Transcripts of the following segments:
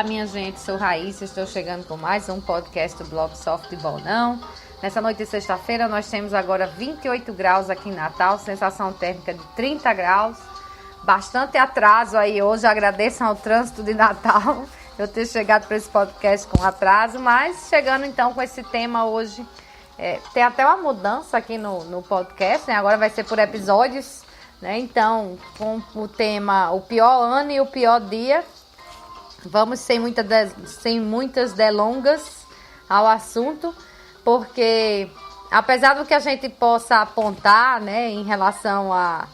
minha gente, sou Raíssa, estou chegando com mais um podcast do blog Softball Não. Nessa noite de sexta-feira nós temos agora 28 graus aqui em Natal, sensação térmica de 30 graus. Bastante atraso aí hoje, agradeço ao trânsito de Natal eu ter chegado para esse podcast com atraso, mas chegando então com esse tema hoje. Tem até uma mudança aqui no podcast, né? Agora vai ser por episódios, né? Então, com o tema o pior ano e o pior dia, vamos sem muitas delongas ao assunto, porque apesar do que a gente possa apontar, né, em relação a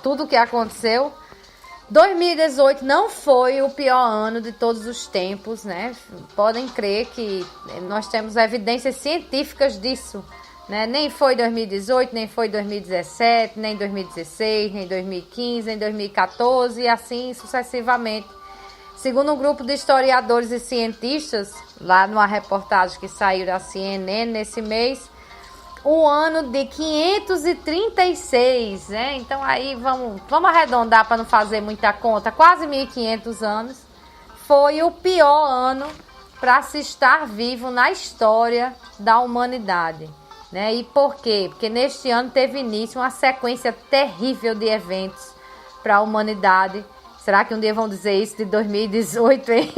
tudo que aconteceu, 2018 não foi o pior ano de todos os tempos, né? Podem crer que nós temos evidências científicas disso, né? Nem foi 2018, nem foi 2017, nem 2016, nem 2015, nem 2014 e assim sucessivamente. Segundo um grupo de historiadores e cientistas, lá numa reportagem que saiu da CNN nesse mês, o ano de 536, né? Então aí vamos arredondar para não fazer muita conta, quase 1500 anos, foi o pior ano para se estar vivo na história da humanidade, né? E por quê? Porque neste ano teve início uma sequência terrível de eventos para a humanidade. Será que um dia vão dizer isso de 2018, hein?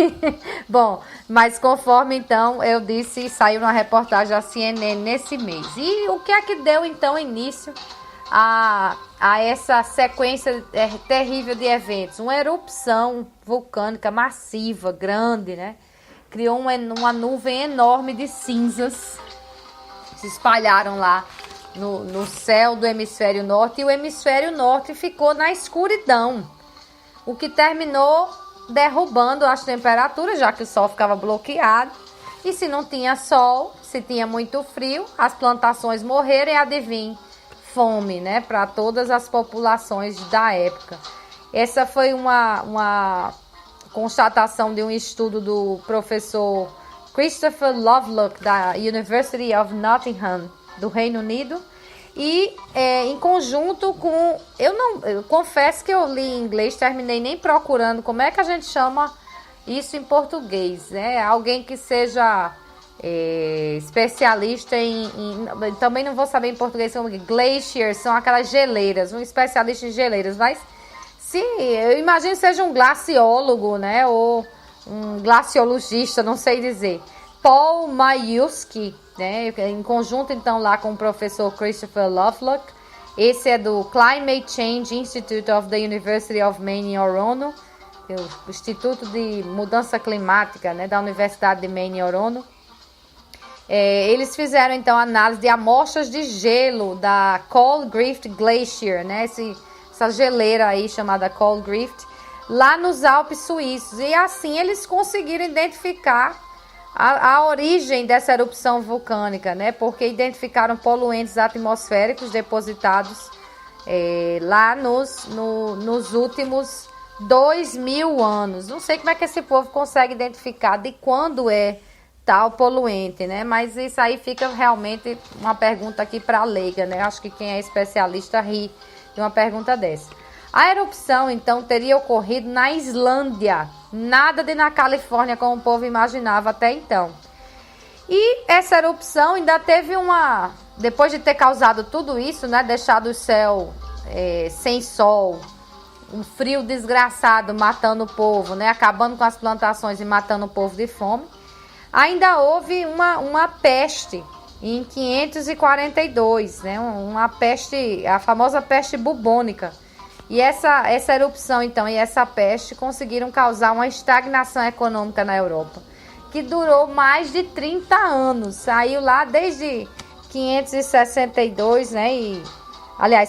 Bom, mas conforme então eu disse, saiu uma reportagem da CNN nesse mês. E o que é que deu então início a essa sequência terrível de eventos? Uma erupção vulcânica massiva, grande, né? Criou uma nuvem enorme de cinzas, se espalharam lá no céu do hemisfério norte, e o hemisfério norte ficou na escuridão, o que terminou derrubando as temperaturas, já que o sol ficava bloqueado. E se não tinha sol, se tinha muito frio, as plantações morreram e adivinhe, fome, né, para todas as populações da época. Essa foi uma constatação de um estudo do professor Christopher Lovelock, da University of Nottingham, do Reino Unido. E em conjunto com... Eu confesso que eu li em inglês, terminei nem procurando como é que a gente chama isso em português, né? Alguém que seja especialista também não vou saber em português como glaciers, são aquelas geleiras, um especialista em geleiras, mas eu imagino que seja um glaciólogo, né? Ou um glaciologista, não sei dizer. Paul Majewski, né, em conjunto então lá com o professor Christopher Lovelock. Esse é do Climate Change Institute of the University of Maine em Orono, o Instituto de Mudança Climática, né, da Universidade de Maine em Orono. Eles fizeram então análise de amostras de gelo da Cold-Grift Glacier, né, essa geleira aí chamada Cold-Grift, lá nos Alpes suíços, e assim eles conseguiram identificar a origem dessa erupção vulcânica, né? Porque identificaram poluentes atmosféricos depositados lá nos últimos 2000 anos. Não sei como é que esse povo consegue identificar de quando é tal poluente, né? Mas isso aí fica realmente uma pergunta aqui para a leiga, né? Acho que quem é especialista ri de uma pergunta dessa. A erupção, então, teria ocorrido na Islândia, nada de na Califórnia, como o povo imaginava até então. E essa erupção ainda teve depois de ter causado tudo isso, né, deixado o céu sem sol, um frio desgraçado matando o povo, né, acabando com as plantações e matando o povo de fome, ainda houve uma peste em 542, né, uma peste, a famosa peste bubônica. E essa erupção, então, e essa peste conseguiram causar uma estagnação econômica na Europa, que durou mais de 30 anos. Saiu lá desde 562, né?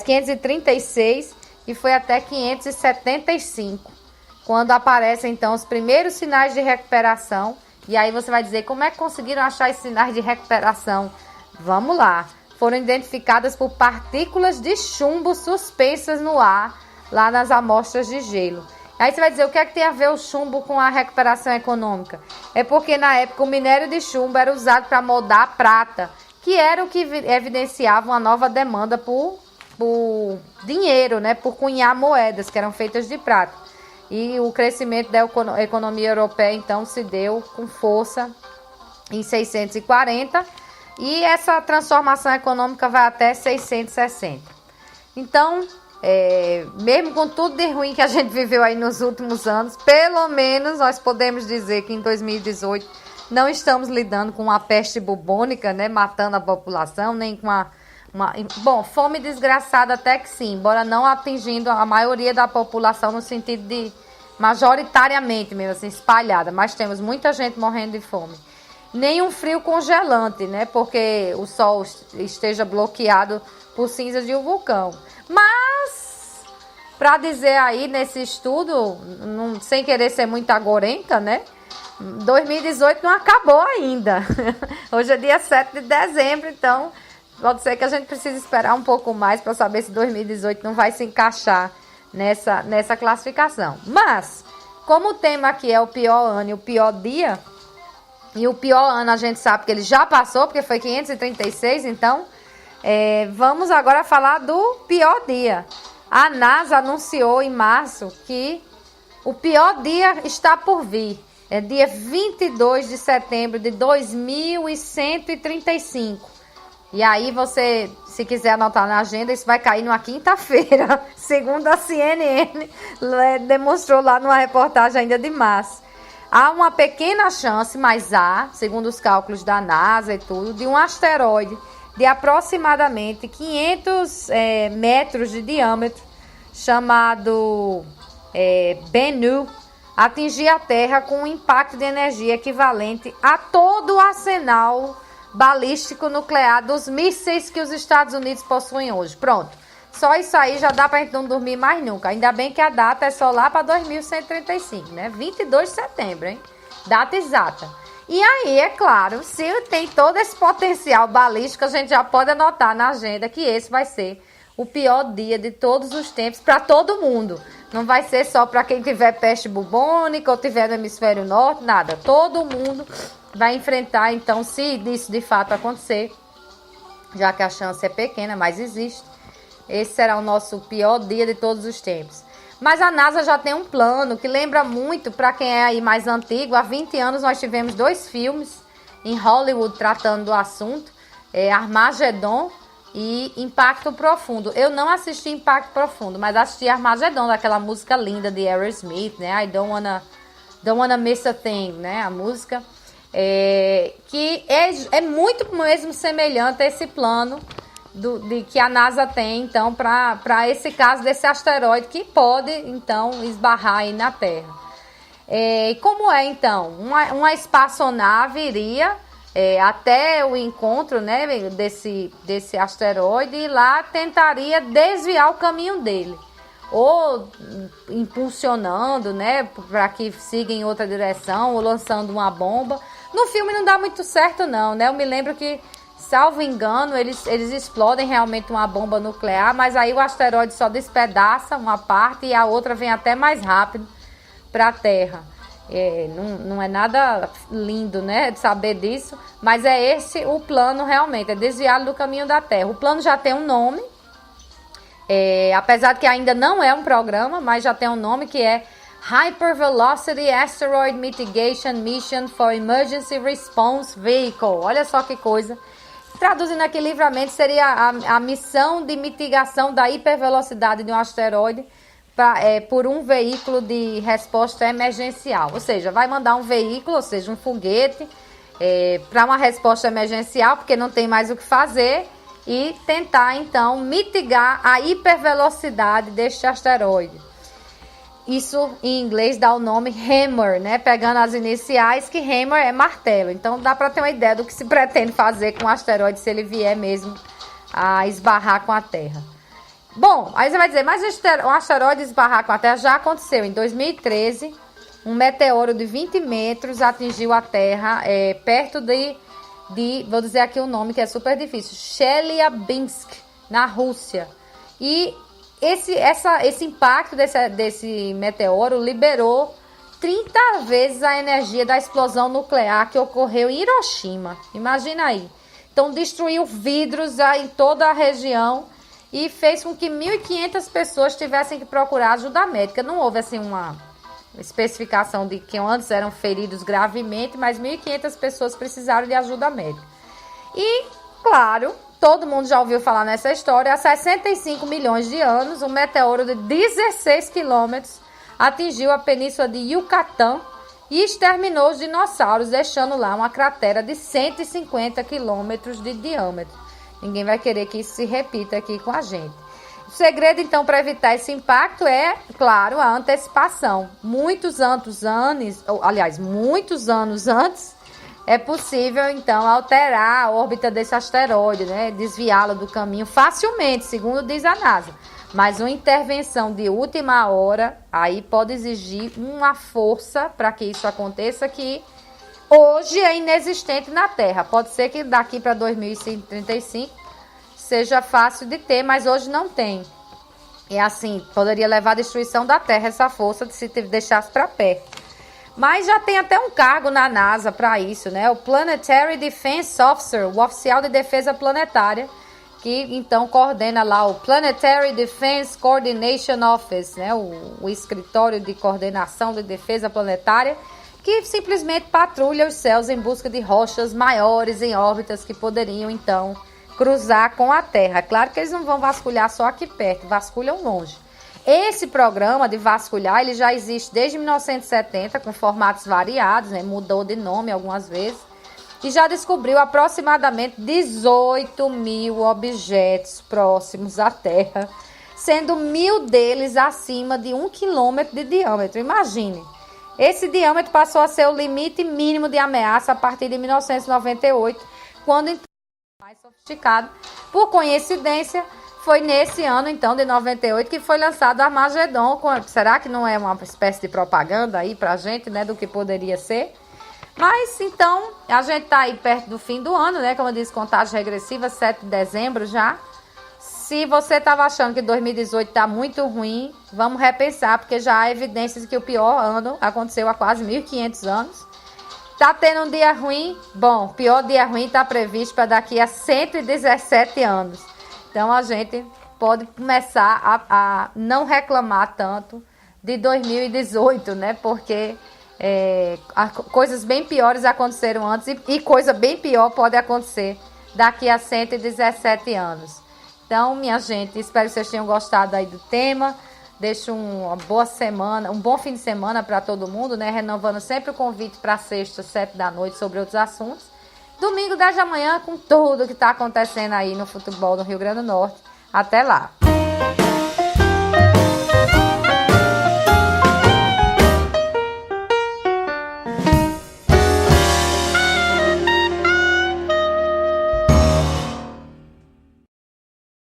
536 e foi até 575, quando aparecem, então, os primeiros sinais de recuperação. E aí você vai dizer, como é que conseguiram achar esses sinais de recuperação? Vamos lá. Foram identificadas por partículas de chumbo suspensas no ar, lá nas amostras de gelo. Aí você vai dizer, o que é que tem a ver o chumbo com a recuperação econômica? É porque na época o minério de chumbo era usado para moldar a prata, que era o que evidenciava uma nova demanda por dinheiro, né? Por cunhar moedas que eram feitas de prata. e o crescimento da economia europeia, então, se deu com força em 640, e essa transformação econômica vai até 660. Então, mesmo com tudo de ruim que a gente viveu aí nos últimos anos, pelo menos nós podemos dizer que em 2018 não estamos lidando com uma peste bubônica, né, matando a população, nem com bom, fome desgraçada até que sim, embora não atingindo a maioria da população no sentido de majoritariamente mesmo assim, espalhada, mas temos muita gente morrendo de fome. Nem um frio congelante, né, porque o sol esteja bloqueado por cinzas de um vulcão. Mas, para dizer aí nesse estudo, sem querer ser muito agorenta, né, 2018 não acabou ainda. Hoje é dia 7 de dezembro, então pode ser que a gente precise esperar um pouco mais para saber se 2018 não vai se encaixar nessa classificação. Mas, como o tema aqui é o pior ano e o pior dia, e o pior ano a gente sabe que ele já passou, porque foi 536, então vamos agora falar do pior dia. A NASA anunciou em março que o pior dia está por vir. É dia 22 de setembro de 2135. E aí você, se quiser anotar na agenda, isso vai cair numa quinta-feira, segundo a CNN demonstrou lá numa reportagem ainda de março. Há uma pequena chance, mas há, segundo os cálculos da NASA e tudo, de um asteroide de aproximadamente 500 metros de diâmetro, chamado Bennu, atingir a Terra com um impacto de energia equivalente a todo o arsenal balístico nuclear dos mísseis que os Estados Unidos possuem hoje. Pronto. Só isso aí já dá pra gente não dormir mais nunca. Ainda bem que a data é só lá para 2135, né? 22 de setembro, hein? Data exata. E aí, é claro, se tem todo esse potencial balístico, a gente já pode anotar na agenda que esse vai ser o pior dia de todos os tempos para todo mundo. Não vai ser só para quem tiver peste bubônica ou tiver no hemisfério norte, nada. Todo mundo vai enfrentar, então, se isso de fato acontecer, já que a chance é pequena, mas existe, esse será o nosso pior dia de todos os tempos. Mas a NASA já tem um plano que lembra muito, para quem é aí mais antigo, há 20 anos nós tivemos 2 filmes em Hollywood tratando do assunto, Armagedon e Impacto Profundo. Eu não assisti Impacto Profundo, mas assisti Armagedon, daquela música linda de Aerosmith, né? I don't wanna miss a thing, né? A música que é muito mesmo semelhante a esse plano de que a NASA tem, então, para esse caso desse asteroide que pode, então, esbarrar aí na Terra. Como então? Uma espaçonave iria até o encontro, né, desse asteroide, e lá tentaria desviar o caminho dele, ou impulsionando, né, para que siga em outra direção, ou lançando uma bomba. No filme não dá muito certo não, né? Eu me lembro que, salvo engano, eles explodem realmente uma bomba nuclear, mas aí o asteroide só despedaça uma parte e a outra vem até mais rápido para a Terra. Não é nada lindo, né, de saber disso, mas é esse o plano realmente, é desviá-lo do caminho da Terra. O plano já tem um nome, apesar de que ainda não é um programa, mas já tem um nome, que é Hypervelocity Asteroid Mitigation Mission for Emergency Response Vehicle. Olha só que coisa. Traduzindo aqui livremente, seria a missão de mitigação da hipervelocidade de um asteroide por um veículo de resposta emergencial. Ou seja, vai mandar um veículo, ou seja, um foguete, para uma resposta emergencial, porque não tem mais o que fazer, e tentar, então, mitigar a hipervelocidade deste asteroide. Isso em inglês dá o nome Hammer, né? Pegando as iniciais, que Hammer é martelo. Então dá para ter uma ideia do que se pretende fazer com o asteroide se ele vier mesmo a esbarrar com a Terra. Bom, aí você vai dizer, mas o asteroide esbarrar com a Terra já aconteceu. Em 2013, um meteoro de 20 metros atingiu a Terra perto vou dizer aqui o nome que é super difícil, Chelyabinsk, na Rússia. E esse impacto desse meteoro liberou 30 vezes a energia da explosão nuclear que ocorreu em Hiroshima. Imagina aí. Então destruiu vidros em toda a região e fez com que 1.500 pessoas tivessem que procurar ajuda médica. Não houve assim especificação de que antes eram feridos gravemente, mas 1.500 pessoas precisaram de ajuda médica. E, claro, todo mundo já ouviu falar nessa história, há 65 milhões de anos, um meteoro de 16 quilômetros atingiu a península de Yucatán e exterminou os dinossauros, deixando lá uma cratera de 150 quilômetros de diâmetro. Ninguém vai querer que isso se repita aqui com a gente. O segredo, então, para evitar esse impacto é, claro, a antecipação. Muitos anos antes, é possível, então, alterar a órbita desse asteroide, né? Desviá-lo do caminho facilmente, segundo diz a NASA. Mas uma intervenção de última hora, aí pode exigir uma força para que isso aconteça que hoje é inexistente na Terra. Pode ser que daqui para 2035 seja fácil de ter, mas hoje não tem. E assim, poderia levar à destruição da Terra essa força se deixasse para perto. Mas já tem até um cargo na NASA para isso, né? O Planetary Defense Officer, o oficial de defesa planetária, que então coordena lá o Planetary Defense Coordination Office, né? O escritório de coordenação de defesa planetária, que simplesmente patrulha os céus em busca de rochas maiores em órbitas que poderiam então cruzar com a Terra. Claro que eles não vão vasculhar só aqui perto, vasculham longe. Esse programa de vasculhar, ele já existe desde 1970, com formatos variados, né? Mudou de nome algumas vezes, e já descobriu aproximadamente 18 mil objetos próximos à Terra, sendo 1.000 deles acima de 1 quilômetro de diâmetro. Imagine, esse diâmetro passou a ser o limite mínimo de ameaça a partir de 1998, quando mais sofisticado. Por coincidência, foi nesse ano, então, de 98, que foi lançado o Armagedon. Será que não é uma espécie de propaganda aí pra gente, né, do que poderia ser? Mas, então, a gente tá aí perto do fim do ano, né, como eu disse, contagem regressiva, 7 de dezembro já. Se você estava achando que 2018 tá muito ruim, vamos repensar, porque já há evidências que o pior ano aconteceu há quase 1.500 anos. Tá tendo um dia ruim? Bom, o pior dia ruim está previsto para daqui a 117 anos. Então, a gente pode começar a não reclamar tanto de 2018, né? Porque coisas bem piores aconteceram antes e coisa bem pior pode acontecer daqui a 117 anos. Então, minha gente, espero que vocês tenham gostado aí do tema. Deixo uma boa semana, um bom fim de semana para todo mundo, né? Renovando sempre o convite para sexta, 7 da noite, sobre outros assuntos. Domingo, 10 da manhã, com tudo que está acontecendo aí no futebol do Rio Grande do Norte. Até lá!